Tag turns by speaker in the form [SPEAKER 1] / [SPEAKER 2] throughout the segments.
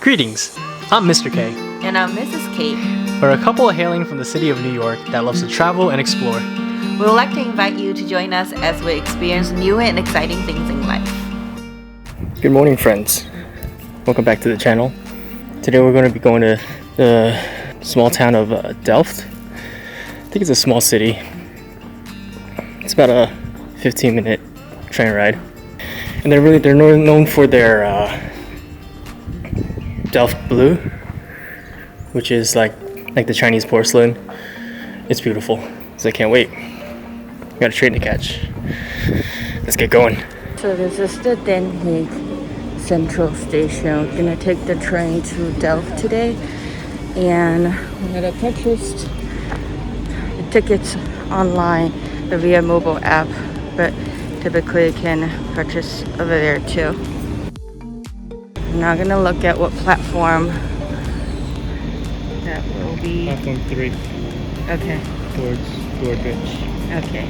[SPEAKER 1] Greetings, I'm Mr. K.
[SPEAKER 2] And I'm Mrs. Kate.
[SPEAKER 1] We're a couple hailing from the city of New York that loves to travel and explore.
[SPEAKER 2] We would like to invite you to join us as we experience new and exciting things in life.
[SPEAKER 1] Good morning, friends. Welcome back to the channel. Today we're going to be going to the small town of Delft. I think it's a small city. It's about a 15-minute train ride. And they're known for their Delft blue, which is like the Chinese porcelain. It's beautiful, so I can't wait. Got a train to catch. Let's get going.
[SPEAKER 2] So this is the Den Hague Central Station. We're gonna take the train to Delft today, and we're gonna purchase the tickets online via mobile app, but typically you can purchase over there too. I'm now gonna look at what platform that will be.
[SPEAKER 1] Platform 3.
[SPEAKER 2] Okay.
[SPEAKER 1] Towards Dordrecht.
[SPEAKER 2] Okay.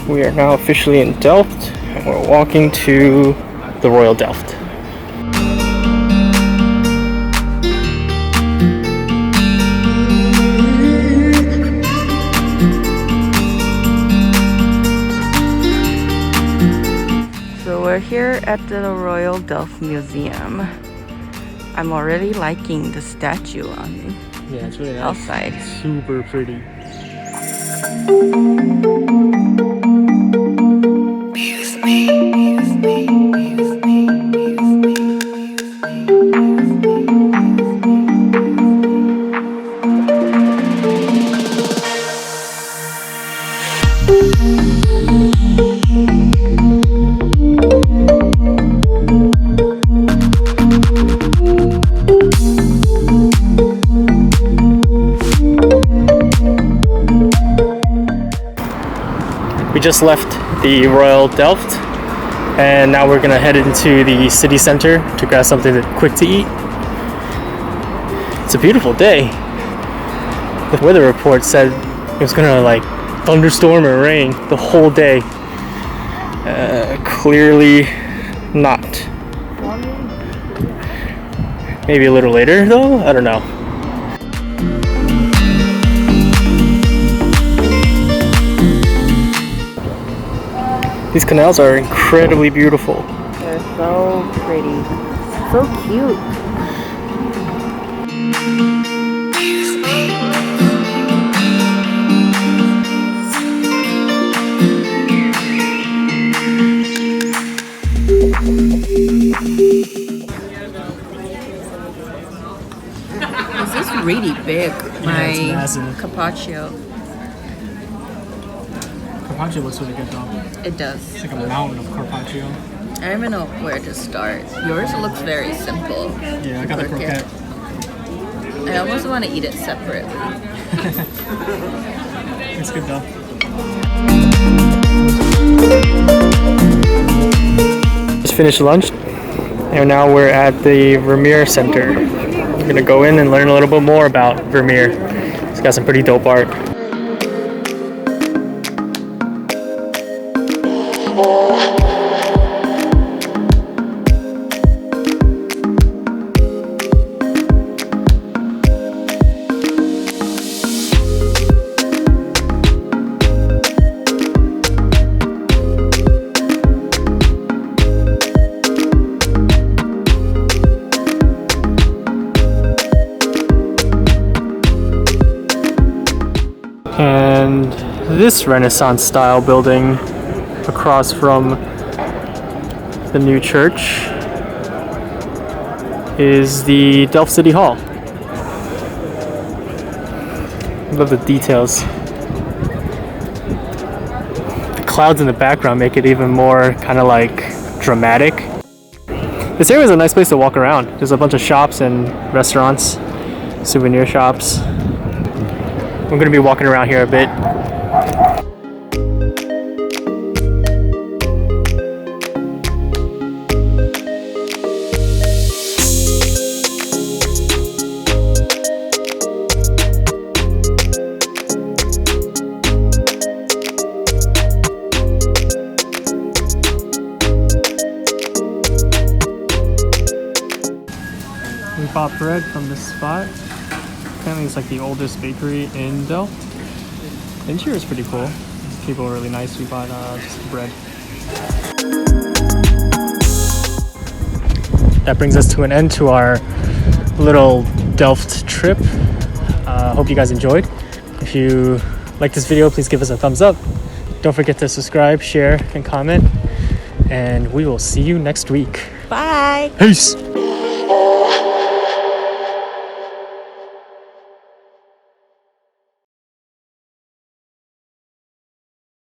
[SPEAKER 1] We are now officially in Delft, and we're walking to the Royal Delft.
[SPEAKER 2] So we're here at the Royal Delft Museum. I'm already liking the statue on
[SPEAKER 1] Yeah, it's really nice.
[SPEAKER 2] outside.
[SPEAKER 1] It's super pretty. We just left the Royal Delft, and now we're gonna head into the city center to grab something quick to eat. It's a beautiful day. The weather report said it was gonna like thunderstorm or rain the whole day. Clearly not. Maybe a little later though, I don't know. These canals are incredibly beautiful.
[SPEAKER 2] They're so pretty. So cute. This is really big.
[SPEAKER 1] Yeah, it's massive.
[SPEAKER 2] Carpaccio.
[SPEAKER 1] Carpaccio looks really good though.
[SPEAKER 2] It does.
[SPEAKER 1] It's like a mountain of carpaccio.
[SPEAKER 2] I don't even know where to start. Yours looks very simple.
[SPEAKER 1] Yeah, I got the croquette.
[SPEAKER 2] I almost want to eat it separately.
[SPEAKER 1] It's good though. Just finished lunch, and now we're at the Vermeer Center. We're gonna go in and learn a little bit more about Vermeer. It's got some pretty dope art. this Renaissance style building across from the new church is the Delft City Hall. I love the details. The clouds in the background make it even more kind of like dramatic. This area is a nice place to walk around. There's a bunch of shops and restaurants, souvenir shops. We're going to be walking around here a bit. We bought bread from this spot. Apparently it's like the oldest bakery in Delft. The interior is pretty cool. People are really nice. We bought just bread. That brings us to an end to our little Delft trip. Hope you guys enjoyed. If you like this video, please give us a thumbs up. Don't forget to subscribe, share, and comment. And we will see you next week.
[SPEAKER 2] Bye.
[SPEAKER 1] Peace.